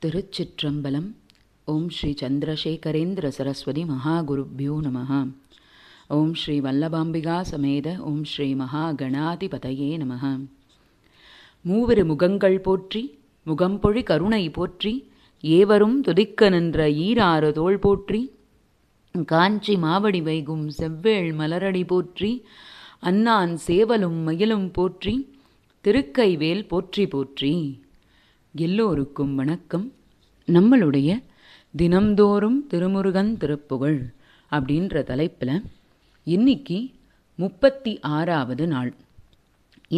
திருச்சிற்றம்பலம். ஓம் ஸ்ரீ சந்திரசேகரேந்திர சரஸ்வதி மகாகுருப்யோ நமः. ஓம் ஸ்ரீ வல்லபாம்பிகா சமேத ஓம் ஸ்ரீ மகாகணாதிபதயே நமः. மூவிரு முகங்கள் போற்றி முகம்பொழி கருணை போற்றி ஏவரும் துதிக்க நின்ற ஈராறு தோள் போற்றி காஞ்சி மாவடி வைகும் செவ்வேள் மலரடி போற்றி அன்னான் சேவலும் மயிலும் போற்றி திருக்கைவேல் போற்றி போற்றி. எல்லோருக்கும் வணக்கம். நம்மளுடைய தினம்தோறும் திருமுருகன் திருப்புகழ் அப்படின்ற தலைப்பில் இன்னைக்கு 36வது நாள்.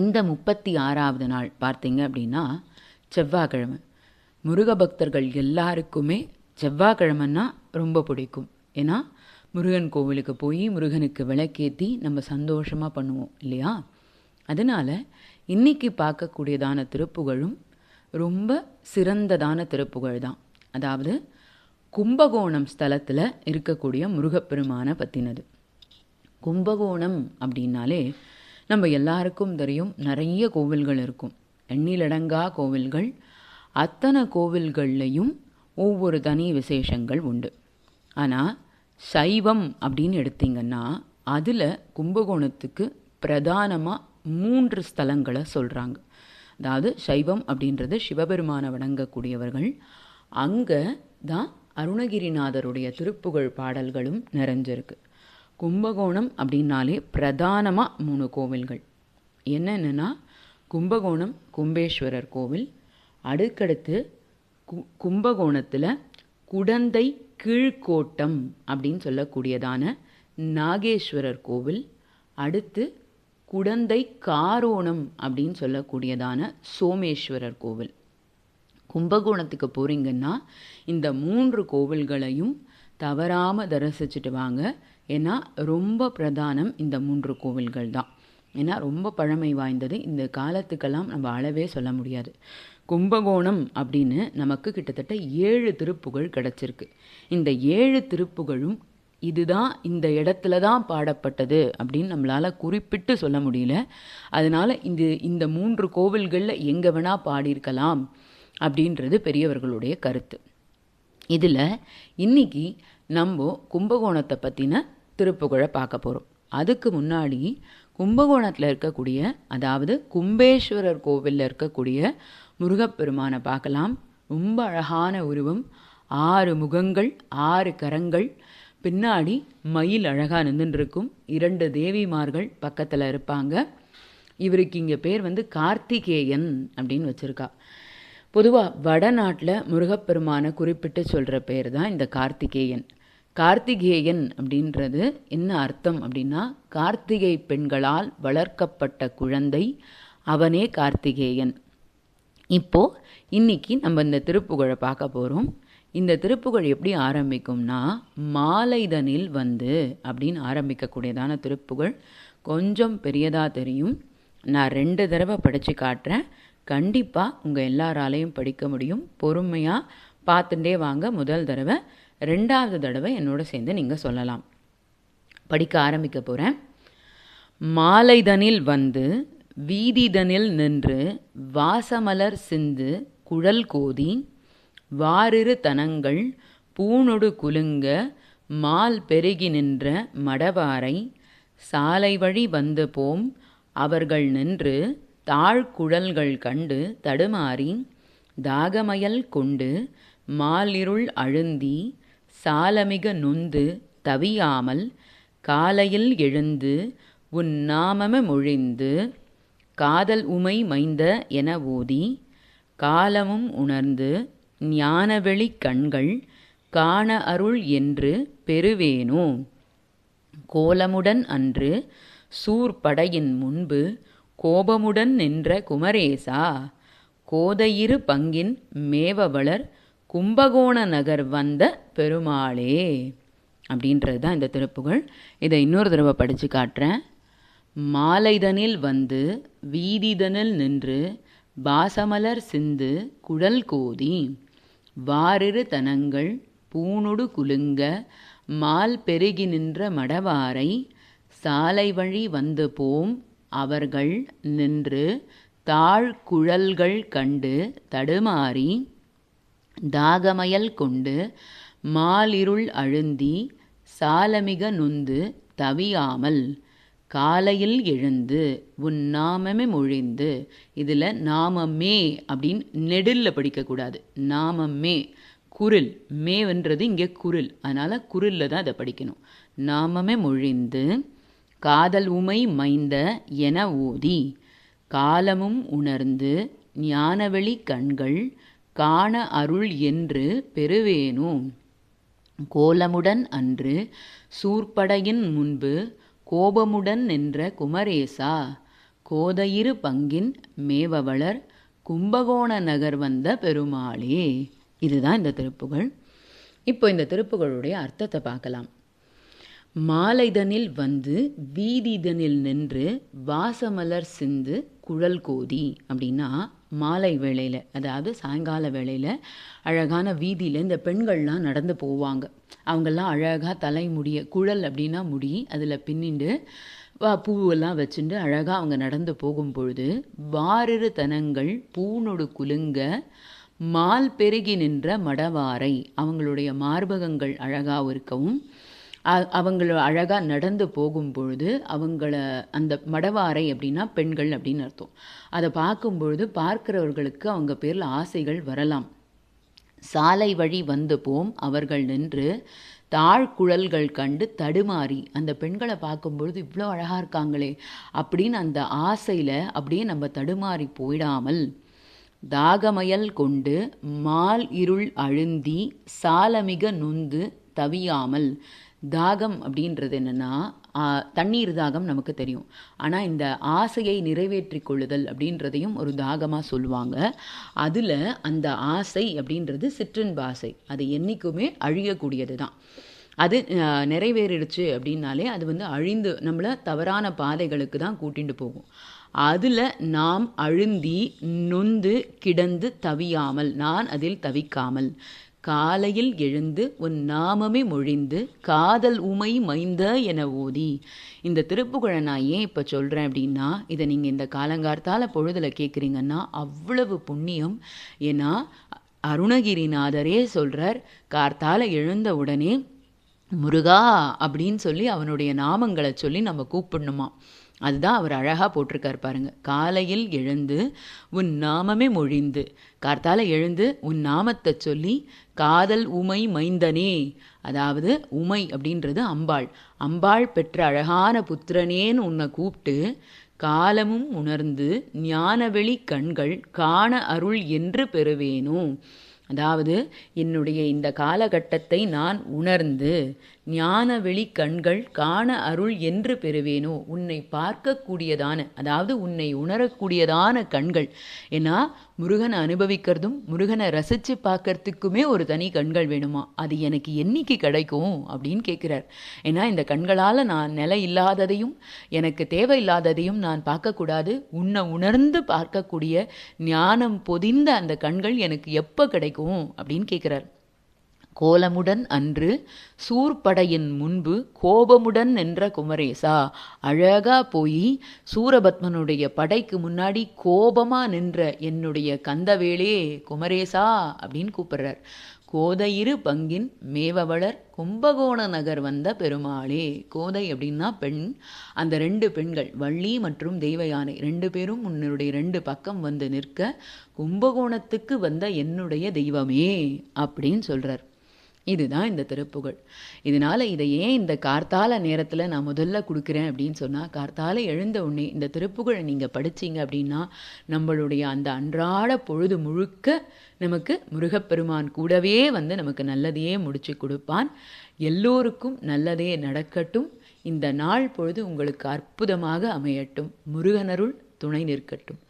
இந்த 36வது நாள் பார்த்தீங்க அப்படின்னா செவ்வாய்க்கிழமை. முருக பக்தர்கள் எல்லாருக்குமே செவ்வாய்க்கிழமைன்னா ரொம்ப பிடிக்கும். ஏன்னா முருகன் கோவிலுக்கு போய் முருகனுக்கு விளக்கேற்றி நம்ம சந்தோஷமாக பண்ணுவோம் இல்லையா? அதனால் இன்னைக்கு பார்க்கக்கூடியதான திருப்புகழும் ரொம்ப சிறந்ததான திருப்புகழ் தான். அதாவது கும்பகோணம் ஸ்தலத்தில் இருக்கக்கூடிய முருகப்பெருமானை பற்றினது. கும்பகோணம் அப்படின்னாலே நம்ம எல்லாருக்கும் தெரியும், நிறைய கோவில்கள் இருக்கும், எண்ணிலடங்கா கோவில்கள். அத்தனை கோவில்கள்லையும் ஒவ்வொரு தனி விசேஷங்கள் உண்டு. ஆனால் சைவம் அப்படின்னு எடுத்திங்கன்னா அதில் கும்பகோணத்துக்கு பிரதானமாக 3 ஸ்தலங்களை சொல்கிறாங்க. அதாவது சைவம் அப்படின்றது சிவபெருமானை வணங்கக்கூடியவர்கள். அங்கே தான் அருணகிரிநாதருடைய திருப்புகழ் பாடல்களும் நிறைஞ்சிருக்கு. கும்பகோணம் அப்படின்னாலே பிரதானமாக 3 கோவில்கள் என்னென்னா கும்பகோணம் கும்பேஸ்வரர் கோவில், அடுக்கடுத்து கும்பகோணத்தில் குடந்தை கீழ்கோட்டம் அப்படின்னு சொல்லக்கூடியதான நாகேஸ்வரர் கோவில், அடுத்து குடந்தை காரோணம் அப்படின்னு சொல்லக்கூடியதான சோமேஸ்வரர் கோவில். கும்பகோணத்துக்கு போகிறீங்கன்னா இந்த 3 கோவில்களையும் தவறாமல் தரிசிச்சுட்டு வாங்க. ஏன்னா ரொம்ப பிரதானம் இந்த 3 கோவில்கள் தான். ஏன்னா ரொம்ப பழமை வாய்ந்தது. இந்த காலத்துக்கெல்லாம் நம்ம அளவே சொல்ல முடியாது. கும்பகோணம் அப்படின்னு நமக்கு கிட்டத்தட்ட 7 திருப்புகழ் கிடச்சிருக்கு. இந்த 7 திருப்புகழும் இதுதான் இந்த இடத்துல தான் பாடப்பட்டது அப்படின்னு நம்மளால் குறிப்பிட்டு சொல்ல முடியல. அதனால் இந்த 3 கோவில்களில் எங்கே வேணால் பாடியிருக்கலாம் அப்படின்றது பெரியவர்களுடைய கருத்து. இதில் இன்னைக்கு நம்ம கும்பகோணத்தை பற்றின திருப்புகழை பார்க்க போகிறோம். அதுக்கு முன்னாடி கும்பகோணத்தில் இருக்கக்கூடிய, அதாவது கும்பேஸ்வரர் கோவிலில் இருக்கக்கூடிய முருகப்பெருமானை பார்க்கலாம். ரொம்ப அழகான உருவம், 6 முகங்கள், 6 கரங்கள், பின்னாடி மயில் அழகாக நின்றுருக்கும், 2 தேவிமார்கள் பக்கத்தில் இருப்பாங்க. இவருக்கு இங்கே பேர் கார்த்திகேயன் அப்படின்னு வச்சுருக்கா. பொதுவாக வடநாட்டில் முருகப்பெருமானை குறிப்பிட்டு சொல்கிற பேர் தான் இந்த கார்த்திகேயன். கார்த்திகேயன் அப்படின்றது என்ன அர்த்தம் அப்படின்னா, கார்த்திகை பெண்களால் வளர்க்கப்பட்ட குழந்தை, அவனே கார்த்திகேயன். இப்போது இன்னைக்கு நம்ம இந்த திருப்புகழை பார்க்க போகிறோம். இந்த திருப்புகழ் எப்படி ஆரம்பிக்கும்னா, மாலைதனில் அப்படின்னு ஆரம்பிக்கக்கூடியதான திருப்புகழ். கொஞ்சம் பெரியதாக தெரியும். நான் 2 தடவை படித்து காட்டுறேன். கண்டிப்பாக உங்கள் எல்லாராலையும் படிக்க முடியும். பொறுமையாக பார்த்துட்டே வாங்க. முதல் தடவை, 2வது தடவை என்னோட சேர்ந்து நீங்கள் சொல்லலாம். படிக்க ஆரம்பிக்க போகிறேன். மாலைதனில் வீதிதனில் நின்று வாசமலர் சிந்து குழல் கோதி வாரிரு தனங்கள் பூணொடு குலுங்க மால் பெருகி நின்ற மடவாரை சாலை வழி போம் அவர்கள் நின்று தாழ்குழல்கள் கண்டு தடுமாறி தாகமயல் கொண்டு மாலிருள் அழுந்தி சாலமிக நொந்து தவியாமல் காலையில் எழுந்து உன் நாமம மொழிந்து காதல் உமை மைந்த என ஓதி காலமும் உணர்ந்து ஞானவெளி கண்கள் காண அருள் என்று பெறுவேனோ. கோலமுடன் அன்று சூர்படையின் முன்பு கோபமுடன் நின்ற குமரேசா, கோதையிரு பங்கின் மேவவளர் கும்பகோண நகர் வந்த பெருமாளே அப்படின்றது தான் இந்த திருப்புகழ். இதை இன்னொரு தடவை படித்து காட்டுறேன். மாலைதனில் வீதிதனில் நின்று வாசமலர் சிந்து குழல் கோதி வாரிரு தனங்கள் பூணொடு குலுங்க மால் பெருகி நின்ற மடவாரை சாலை வழி போம் அவர்கள் நின்று தாழ்குழல்கள் கண்டு தடுமாறி தாகமயல் கொண்டு மாலிருள் அழுந்தி சாலமிக நொந்து தவியாமல் காலையில் எழுந்து உன் நாமமே மொழிந்து. இதில் நாமமே அப்படின்னு நெடில்ல படிக்கக்கூடாது. நாமமே குரில், மேவன்றது இங்கே குரில், அதனால் குரில்ல தான் அதை படிக்கணும். நாமமே மொழிந்து காதல் உமை மைந்த என ஓதி காலமும் உணர்ந்து ஞானவெளி கண்கள் காண அருள் என்று பெறுவேனோ. கோலமுடன் அன்று சூர்ப்படையின் முன்பு கோபமுடன் நின்ற குமரேசா கோதையிரு பங்கின் மேவவளர் கும்பகோண நகர் வந்த பெருமாளே. இதுதான் இந்த திருப்புகழ். இப்போ இந்த திருப்புகழுடைய அர்த்தத்தை பார்க்கலாம். மாலைதனில் வந்து வீதிதனில் நின்று வாசமலர் சிந்து குழல் கோதி அப்படின்னா, மாலை வேளையில், அதாவது சாயங்கால வேளையில் அழகான வீதியில் இந்த பெண்கள்லாம் நடந்து போவாங்க. அவங்கெல்லாம் அழகாக தலைமுடிய, குழல் அப்படின்னா முடி, அதில் பின்னிண்டு பூவெல்லாம் வச்சுட்டு அழகாக அவங்க நடந்து போகும் பொழுது வாரிரு தனங்கள் பூனொடு குலுங்க மால் பெருகி நின்ற மடவாரை, அவங்களுடைய மார்பகங்கள் அழகாக இருக்கவும் அவங்கள அழகாக நடந்து போகும் பொழுது அவங்கள அந்த மடவாரை அப்படின்னா பெண்கள் அப்படின்னு அர்த்தம். அதை பார்க்கும் பொழுது பார்க்கிறவர்களுக்கு அவங்க பேரில் ஆசைகள் வரலாம். சாலை வழி வந்து போம் அவர்கள் நின்று தாழ்குழல்கள் கண்டு தடுமாறி, அந்த பெண்களை பார்க்கும்பொழுது இவ்வளோ அழகாக இருக்காங்களே அப்படின்னு அந்த ஆசையில் அப்படியே நம்ம தடுமாறி போயிடாமல் தாகமயல் கொண்டு மால் இருள் அழுந்தி சாலமிக நொந்து தவியாமல். தாகம் அப்படின்றது என்னென்னா, தண்ணீர் தாகம் நமக்கு தெரியும். ஆனால் இந்த ஆசையை நிறைவேற்றி கொள்ளுதல் அப்படின்றதையும் ஒரு தாகமாக சொல்லுவாங்க. அதில் அந்த ஆசை அப்படின்றது சிற்றின்ப ஆசை, அது என்றைக்குமே அழியக்கூடியது தான். அது நிறைவேறிடுச்சு அப்படின்னாலே அது வந்து அழிந்து நம்மளை தவறான பாதைகளுக்கு தான் கூட்டிகிட்டு போகும். அதில் நாம் அழுந்தி நொந்து கிடந்து தவியாமல், நான் அதில் தவிக்காமல் காலையில் எழுந்து உன் நாமமே மொழிந்து காதல் உமை மைந்த என ஓதி. இந்த திருப்புகழை நான் ஏன் இப்போ சொல்கிறேன் அப்படின்னா, இதை நீங்கள் இந்த காலங்கார்த்தால பொழுதில் கேட்குறீங்கன்னா அவ்வளவு புண்ணியம். ஏன்னா அருணகிரிநாதரே சொல்கிறார், கார்த்தால எழுந்த உடனே முருகா அப்படின்னு சொல்லி அவனுடைய நாமங்களை சொல்லி நம்ம கூப்பிடணுமா. அதுதான் அவர் அழகாக போட்டிருக்கார் பாருங்க. காலையில் எழுந்து உன் நாமமே மொழிந்து, கார்த்தால எழுந்து உன் நாமத்தை சொல்லி காதல் உமை மைந்தனே, அதாவது உமை அப்படின்றது அம்பாள், அம்பாள் பெற்ற அழகான புத்திரனேன்னு உன்னை கூப்பிட்டு காலமும் உணர்ந்து ஞானவெளி கண்கள் காண அருள் என்று பெறுவேனோ. அதாவது என்னுடைய இந்த காலகட்டத்தை நான் உணர்ந்து ஞானவெளி கண்கள் காண அருள் என்று பெறுவேனோ. உன்னை பார்க்கக்கூடியதான, அதாவது உன்னை உணரக்கூடியதான கண்கள். ஏன்னா முருகனை அனுபவிக்கிறதும் முருகனை ரசித்து பார்க்கறதுக்குமே ஒரு தனி கண்கள் வேணுமா. அது எனக்கு என்னைக்கு கிடைக்கும் அப்படின்னு கேட்குறார். ஏன்னா இந்த கண்களால் நான் நிலை இல்லாததையும் எனக்கு தேவையில்லாததையும் நான் பார்க்கக்கூடாது. உன்னை உணர்ந்து பார்க்கக்கூடிய ஞானம் பொதிந்த அந்த கண்கள் எனக்கு எப்போ கிடைக்கும் அப்படின்னு கேட்குறார். கோலமுடன் அன்று சூர்படையின் முன்பு கோபமுடன் நின்ற குமரேசா, அழகா போய் சூரபத்மனுடைய படைக்கு முன்னாடி கோபமா நின்ற என்னுடைய கந்தவேளே குமரேசா அப்படின்னு கூப்பிடுறார். கோதையிரு பங்கின் மேவவளர் கும்பகோண நகர் வந்த பெருமாளே. கோதை அப்படின்னா பெண். அந்த 2 பெண்கள் வள்ளி மற்றும் தெய்வயானை 2 பேரும் உன்னுடைய 2 பக்கம் வந்து நிற்க கும்பகோணத்துக்கு வந்த என்னுடைய தெய்வமே அப்படின்னு சொல்கிறார். இதுதான் இந்த திருப்புகழ். இதனால் இதை ஏன் இந்த கார்த்தால நேரத்தில் நான் முதல்ல கொடுக்குறேன் அப்படின்னு சொன்னால், கார்த்தால எழுந்த உடனே இந்த திருப்புகழை நீங்கள் படிச்சிங்க அப்படின்னா நம்மளுடைய அந்த அன்றாட பொழுது முழுக்க நமக்கு முருகப்பெருமான் கூடவே வந்து நமக்கு நல்லதையே முடிச்சு கொடுப்பான். எல்லோருக்கும் நல்லதே நடக்கட்டும். இந்த நாள் பொழுது உங்களுக்கு அற்புதமாக அமையட்டும். முருகனருள் துணை நிற்கட்டும்.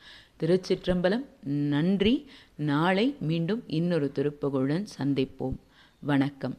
திருச்சிற்றம்பலம். நன்றி. நாளை மீண்டும் இன்னொரு திருப்புகழுடன் சந்திப்போம். வணக்கம்.